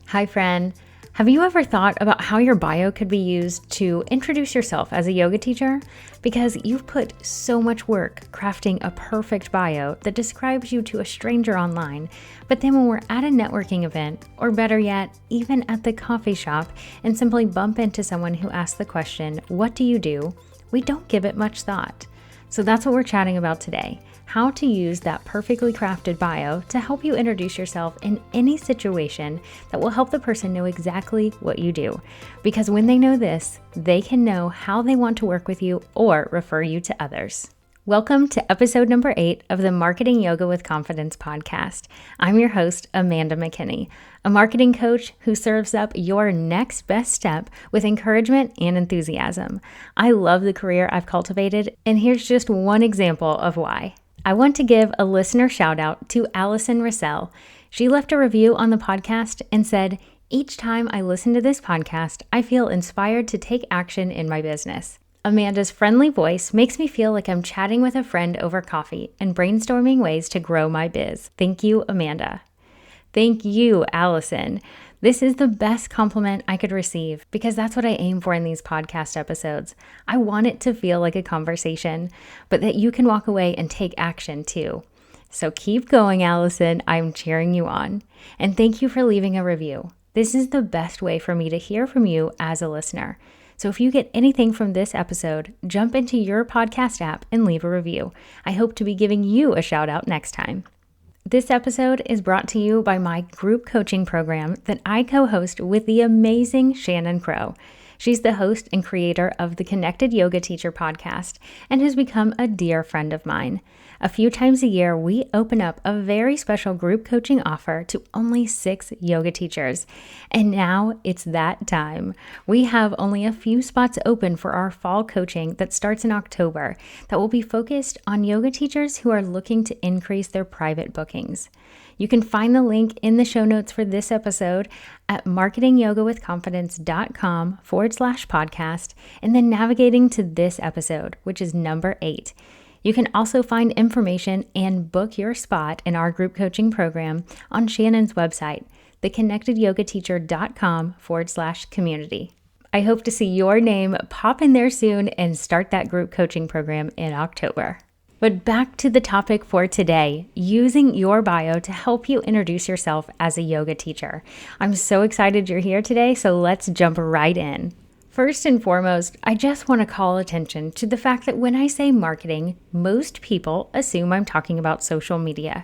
Hi, friend. Have you ever thought about how your bio could be used to introduce yourself as a yoga teacher? Because you've put so much work crafting a perfect bio that describes you to a stranger online, but then when we're at a networking event, or better yet, even at the coffee shop, and simply bump into someone who asks the question, "What do you do?" we don't give it much thought. So that's what we're chatting about today. How to use that perfectly crafted bio to help you introduce yourself in any situation that will help the person know exactly what you do. Because when they know this, they can know how they want to work with you or refer you to others. Welcome to episode number 8 of the Marketing Yoga with Confidence podcast. I'm your host, Amanda McKinney, a marketing coach who serves up your next best step with encouragement and enthusiasm. I love the career I've cultivated, and here's just one example of why. I want to give a listener shout out to Allison Russell. She left a review on the podcast and said, "Each time I listen to this podcast, I feel inspired to take action in my business. Amanda's friendly voice makes me feel like I'm chatting with a friend over coffee and brainstorming ways to grow my biz. Thank you, Amanda." Thank you, Allison. This is the best compliment I could receive because that's what I aim for in these podcast episodes. I want it to feel like a conversation, but that you can walk away and take action too. So keep going, Allison. I'm cheering you on. And thank you for leaving a review. This is the best way for me to hear from you as a listener. So if you get anything from this episode, jump into your podcast app and leave a review. I hope to be giving you a shout out next time. This episode is brought to you by my group coaching program that I co-host with the amazing Shannon Crow. She's the host and creator of the Connected Yoga Teacher podcast and has become a dear friend of mine. A few times a year, we open up a very special group coaching offer to only 6 yoga teachers. And now it's that time. We have only a few spots open for our fall coaching that starts in October that will be focused on yoga teachers who are looking to increase their private bookings. You can find the link in the show notes for this episode at marketingyogawithconfidence.com/podcast and then navigating to this episode, which is number 8. You can also find information and book your spot in our group coaching program on Shannon's website, theconnectedyogateacher.com/community. I hope to see your name pop in there soon and start that group coaching program in October. But back to the topic for today, using your bio to help you introduce yourself as a yoga teacher. I'm so excited you're here today, so let's jump right in. First and foremost, I just want to call attention to the fact that when I say marketing, most people assume I'm talking about social media.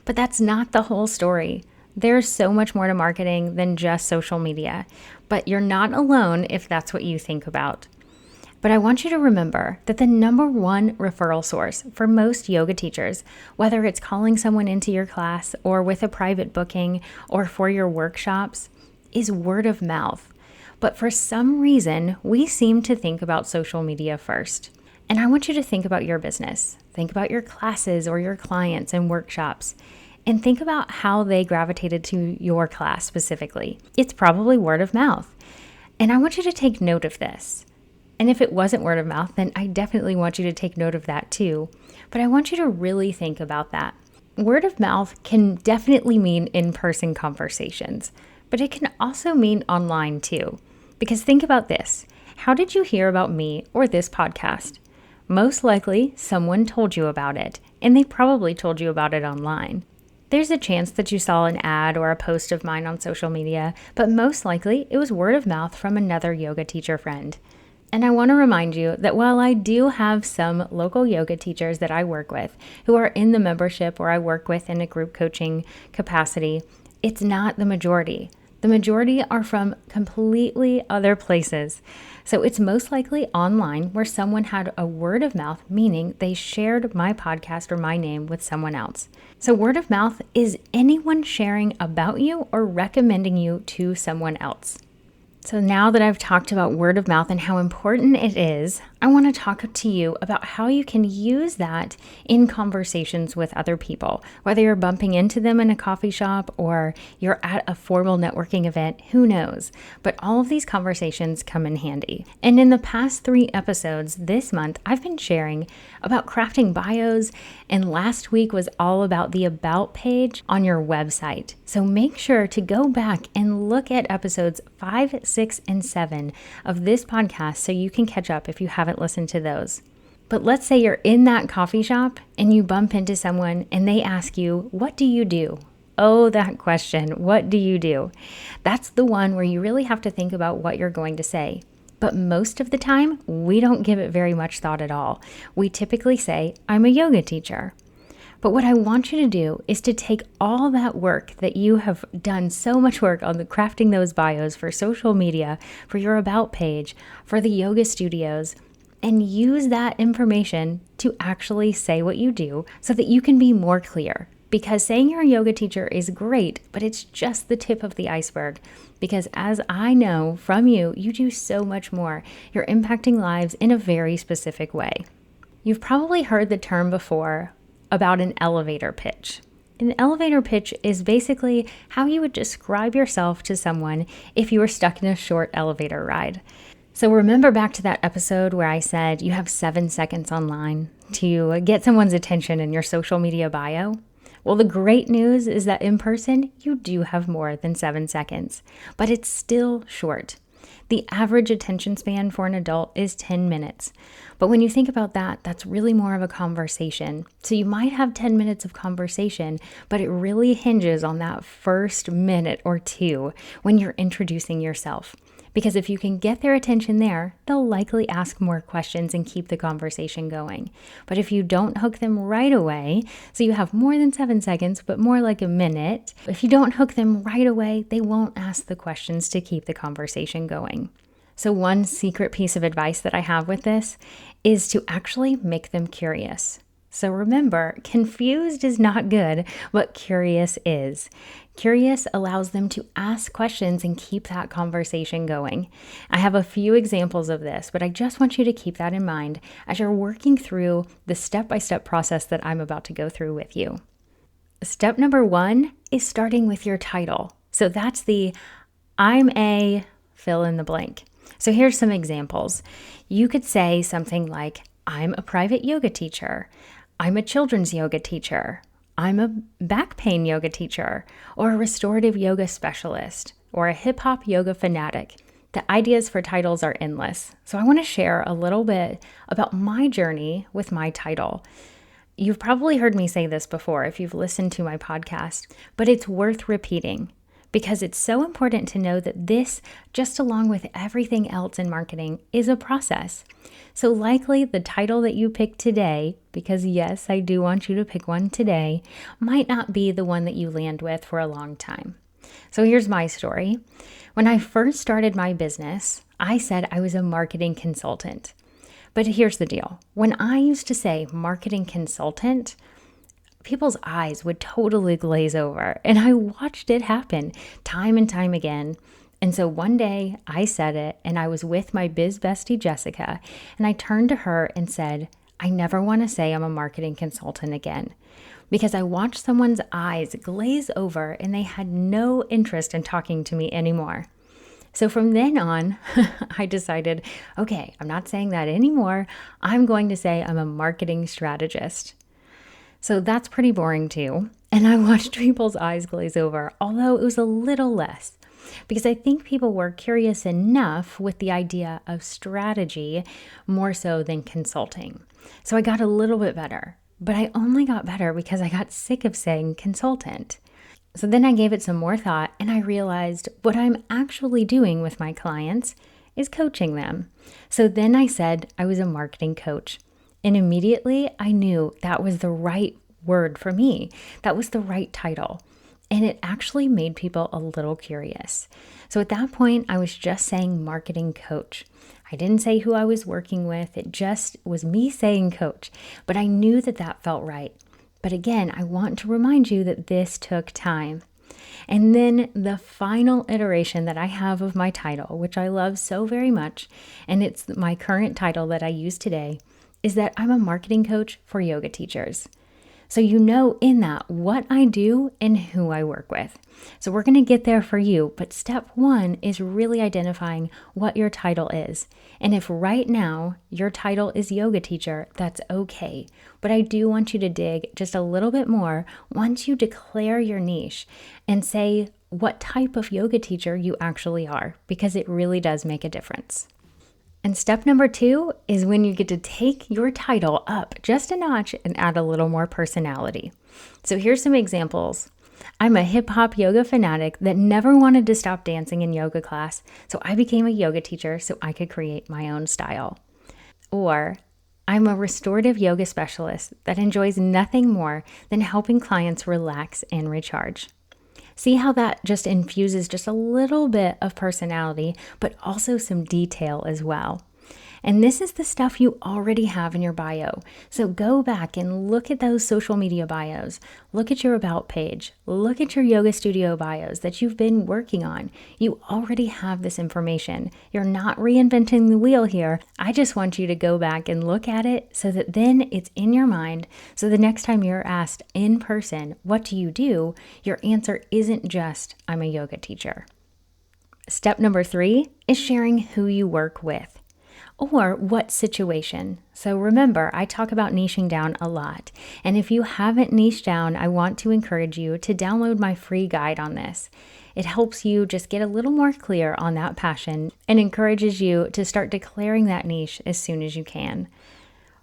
But that's not the whole story. There's so much more to marketing than just social media. But you're not alone if that's what you think about. But I want you to remember that the number one referral source for most yoga teachers, whether it's calling someone into your class or with a private booking or for your workshops, is word of mouth. But for some reason, we seem to think about social media first. And I want you to think about your business. Think about your classes or your clients and workshops. And think about how they gravitated to your class specifically. It's probably word of mouth. And I want you to take note of this. And if it wasn't word of mouth, then I definitely want you to take note of that too. But I want you to really think about that. Word of mouth can definitely mean in-person conversations, but it can also mean online too. Because think about this. How did you hear about me or this podcast? Most likely, someone told you about it, and they probably told you about it online. There's a chance that you saw an ad or a post of mine on social media, but most likely it was word of mouth from another yoga teacher friend. And I want to remind you that while I do have some local yoga teachers that I work with who are in the membership or I work with in a group coaching capacity, it's not the majority. The majority are from completely other places. So it's most likely online where someone had a word of mouth, meaning they shared my podcast or my name with someone else. So word of mouth is anyone sharing about you or recommending you to someone else. So now that I've talked about word of mouth and how important it is, I want to talk to you about how you can use that in conversations with other people. Whether you're bumping into them in a coffee shop or you're at a formal networking event, who knows? But all of these conversations come in handy. And in the past 3 episodes this month, I've been sharing about crafting bios, and last week was all about the About page on your website. So make sure to go back and look at episodes 5, 6, and 7 of this podcast so you can catch up if you haven't listened to those. But let's say you're in that coffee shop and you bump into someone and they ask you, "What do you do?" Oh, that question, what do you do? That's the one where you really have to think about what you're going to say. But most of the time, we don't give it very much thought at all. We typically say, "I'm a yoga teacher." But what I want you to do is to take all that work that you have done so much work on the crafting those bios for social media, for your about page, for the yoga studios, and use that information to actually say what you do so that you can be more clear. Because saying you're a yoga teacher is great, but it's just the tip of the iceberg. Because as I know from you, you do so much more. You're impacting lives in a very specific way. You've probably heard the term before about an elevator pitch. An elevator pitch is basically how you would describe yourself to someone if you were stuck in a short elevator ride. So remember back to that episode where I said you have 7 seconds online to get someone's attention in your social media bio? Well, the great news is that in person, you do have more than 7 seconds, but it's still short. The average attention span for an adult is 10 minutes. But when you think about that, that's really more of a conversation. So you might have 10 minutes of conversation, but it really hinges on that first minute or two when you're introducing yourself. Because if you can get their attention there, they'll likely ask more questions and keep the conversation going. But if you don't hook them right away, so you have more than 7 seconds, but more like a minute, if you don't hook them right away, they won't ask the questions to keep the conversation going. So one secret piece of advice that I have with this is to actually make them curious. So remember, confused is not good, but curious is. Curious allows them to ask questions and keep that conversation going. I have a few examples of this, but I just want you to keep that in mind as you're working through the step-by-step process that I'm about to go through with you. Step number 1 is starting with your title. So that's the "I'm a" fill in the blank. So here's some examples. You could say something like, "I'm a private yoga teacher. I'm a children's yoga teacher. I'm a back pain yoga teacher," or a restorative yoga specialist, or a hip hop yoga fanatic. The ideas for titles are endless. So I want to share a little bit about my journey with my title. You've probably heard me say this before if you've listened to my podcast, but it's worth repeating because it's so important to know that this, just along with everything else in marketing, is a process. So likely the title that you pick today, because yes, I do want you to pick one today, might not be the one that you land with for a long time. So here's my story. When I first started my business, I said I was a marketing consultant. But here's the deal. When I used to say marketing consultant, people's eyes would totally glaze over. And I watched it happen time and time again. And so one day I said it, and I was with my biz bestie, Jessica, and I turned to her and said, "I never want to say I'm a marketing consultant again," because I watched someone's eyes glaze over and they had no interest in talking to me anymore. So from then on, I decided, okay, I'm not saying that anymore. I'm going to say I'm a marketing strategist. So that's pretty boring too. And I watched people's eyes glaze over, although it was a little less, because I think people were curious enough with the idea of strategy more so than consulting. So I got a little bit better, but I only got better because I got sick of saying consultant. So then I gave it some more thought and I realized what I'm actually doing with my clients is coaching them. So then I said I was a marketing coach. And immediately I knew that was the right word for me. That was the right title. And it actually made people a little curious. So at that point, I was just saying marketing coach. I didn't say who I was working with. It just was me saying coach. But I knew that that felt right. But again, I want to remind you that this took time. And then the final iteration that I have of my title, which I love so very much, and it's my current title that I use today, is that I'm a marketing coach for yoga teachers. So you know in that what I do and who I work with. So we're going to get there for you, but step 1 is really identifying what your title is. And if right now your title is yoga teacher, that's okay. But I do want you to dig just a little bit more once you declare your niche and say what type of yoga teacher you actually are, because it really does make a difference. And step number 2 is when you get to take your title up just a notch and add a little more personality. So here's some examples. I'm a hip hop yoga fanatic that never wanted to stop dancing in yoga class, so I became a yoga teacher so I could create my own style. Or I'm a restorative yoga specialist that enjoys nothing more than helping clients relax and recharge. See how that just infuses just a little bit of personality, but also some detail as well. And this is the stuff you already have in your bio. So go back and look at those social media bios. Look at your about page. Look at your yoga studio bios that you've been working on. You already have this information. You're not reinventing the wheel here. I just want you to go back and look at it so that then it's in your mind. So the next time you're asked in person, what do you do? Your answer isn't just, I'm a yoga teacher. Step number 3 is sharing who you work with. Or what situation. So remember, I talk about niching down a lot. And if you haven't niched down, I want to encourage you to download my free guide on this. It helps you just get a little more clear on that passion and encourages you to start declaring that niche as soon as you can.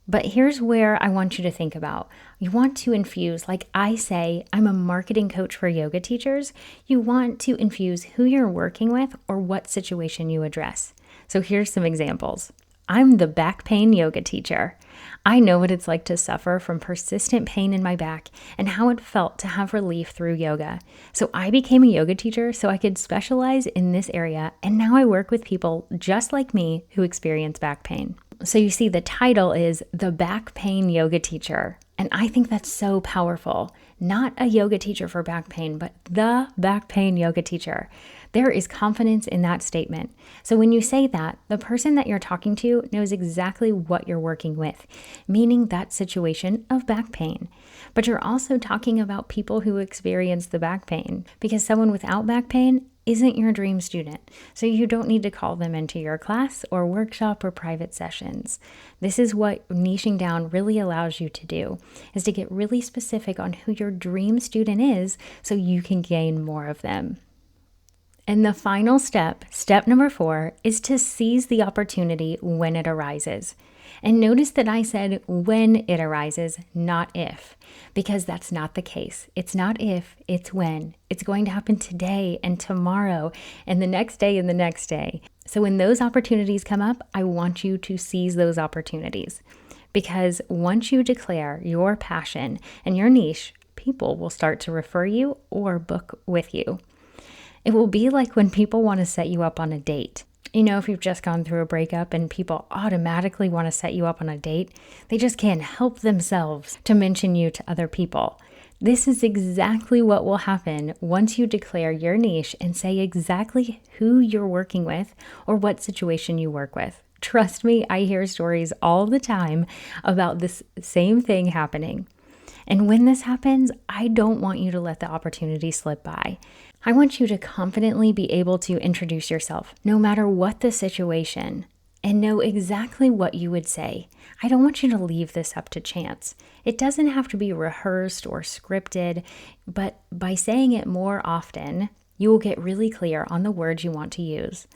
But here's where I want you to think about. You want to infuse, like I say, I'm a marketing coach for yoga teachers. You want to infuse who you're working with or what situation you address. So here's some examples. I'm the back pain yoga teacher. I know what it's like to suffer from persistent pain in my back and how it felt to have relief through yoga. So I became a yoga teacher so I could specialize in this area, and now I work with people just like me who experience back pain. So you see, the title is the back pain yoga teacher. And I think that's so powerful. Not a yoga teacher for back pain, but the back pain yoga teacher. There is confidence in that statement. So when you say that, the person that you're talking to knows exactly what you're working with, meaning that situation of back pain. But you're also talking about people who experience the back pain, because someone without back pain isn't your dream student. So you don't need to call them into your class or workshop or private sessions. This is what niching down really allows you to do, is to get really specific on who your dream student is so you can gain more of them. And the final step, step number 4, is to seize the opportunity when it arises. And notice that I said when it arises, not if, because that's not the case. It's not if, it's when. It's going to happen today and tomorrow and the next day and the next day. So when those opportunities come up, I want you to seize those opportunities, because once you declare your passion and your niche, people will start to refer you or book with you. It will be like when people want to set you up on a date. You know, if you've just gone through a breakup and people automatically want to set you up on a date, they just can't help themselves to mention you to other people. This is exactly what will happen once you declare your niche and say exactly who you're working with or what situation you work with. Trust me, I hear stories all the time about this same thing happening. And when this happens, I don't want you to let the opportunity slip by. I want you to confidently be able to introduce yourself, no matter what the situation, and know exactly what you would say. I don't want you to leave this up to chance. It doesn't have to be rehearsed or scripted, but by saying it more often, you will get really clear on the words you want to use.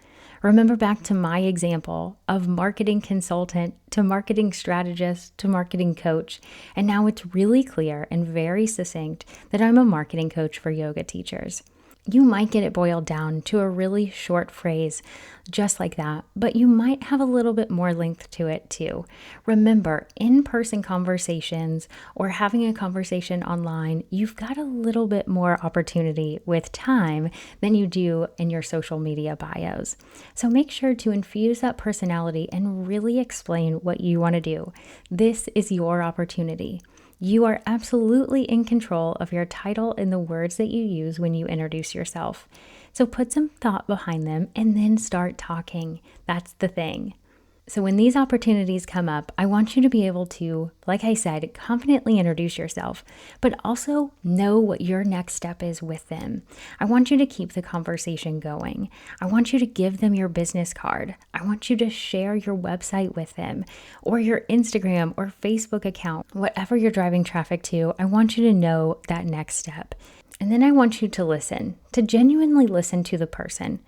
Remember back to my example of marketing consultant to marketing strategist to marketing coach, and now it's really clear and very succinct that I'm a marketing coach for yoga teachers. You might get it boiled down to a really short phrase just like that, but you might have a little bit more length to it too. Remember, in-person conversations or having a conversation online, you've got a little bit more opportunity with time than you do in your social media bios. So make sure to infuse that personality and really explain what you want to do. This is your opportunity. You are absolutely in control of your title and the words that you use when you introduce yourself. So put some thought behind them and then start talking. That's the thing. So when these opportunities come up, I want you to be able to, like I said, confidently introduce yourself, but also know what your next step is with them. I want you to keep the conversation going. I want you to give them your business card. I want you to share your website with them or your Instagram or Facebook account, whatever you're driving traffic to. I want you to know that next step. And then I want you to listen, to genuinely listen to the person.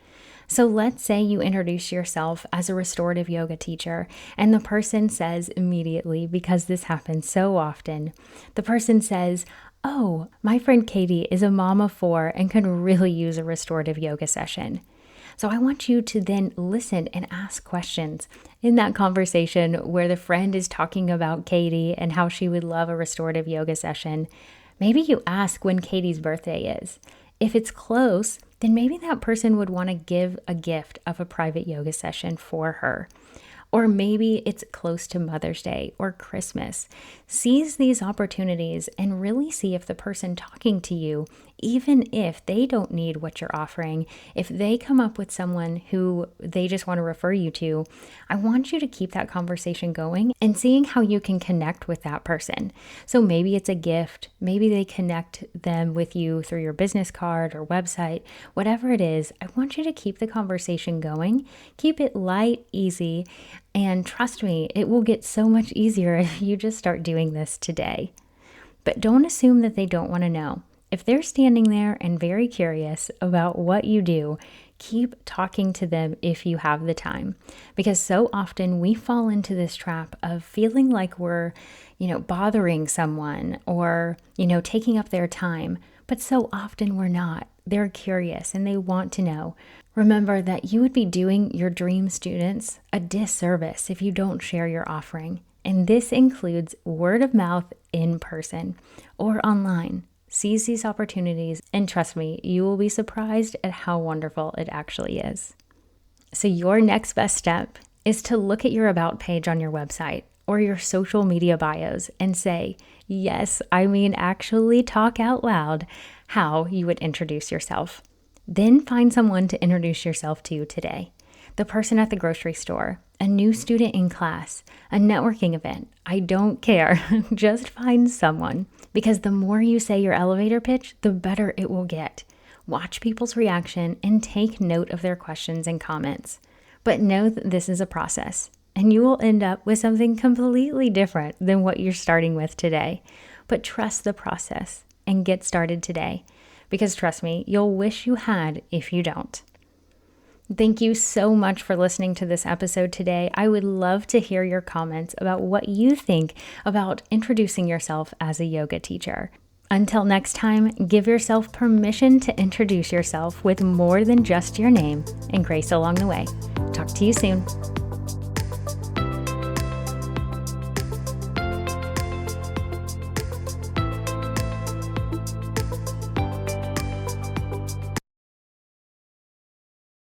So let's say you introduce yourself as a restorative yoga teacher, and the person says immediately, because this happens so often, the person says, "Oh, my friend Katie is a mom of 4 and could really use a restorative yoga session." So I want you to then listen and ask questions in that conversation where the friend is talking about Katie and how she would love a restorative yoga session. Maybe you ask when Katie's birthday is. If it's close, then maybe that person would want to give a gift of a private yoga session for her. Or maybe it's close to Mother's Day or Christmas. Seize these opportunities and really see if the person talking to you, even if they don't need what you're offering, if they come up with someone who they just want to refer you to, I want you to keep that conversation going and seeing how you can connect with that person. So maybe it's a gift, maybe they connect them with you through your business card or website, whatever it is, I want you to keep the conversation going, keep it light, easy, and trust me, it will get so much easier if you just start doing this today. But don't assume that they don't want to know. If they're standing there and very curious about what you do, keep talking to them if you have the time. Because so often we fall into this trap of feeling like we're, bothering someone or, taking up their time. But so often we're not. They're curious and they want to know. Remember that you would be doing your dream students a disservice if you don't share your offering. And this includes word of mouth in person or online. Seize these opportunities, and trust me, you will be surprised at how wonderful it actually is. So your next best step is to look at your About page on your website or your social media bios and say, yes, actually talk out loud how you would introduce yourself. Then find someone to introduce yourself to today. The person at the grocery store, a new student in class, a networking event. I don't care. Just find someone. Because the more you say your elevator pitch, the better it will get. Watch people's reaction and take note of their questions and comments. But know that this is a process, and you will end up with something completely different than what you're starting with today. But trust the process and get started today. Because trust me, you'll wish you had if you don't. Thank you so much for listening to this episode today. I would love to hear your comments about what you think about introducing yourself as a yoga teacher. Until next time, give yourself permission to introduce yourself with more than just your name and grace along the way. Talk to you soon.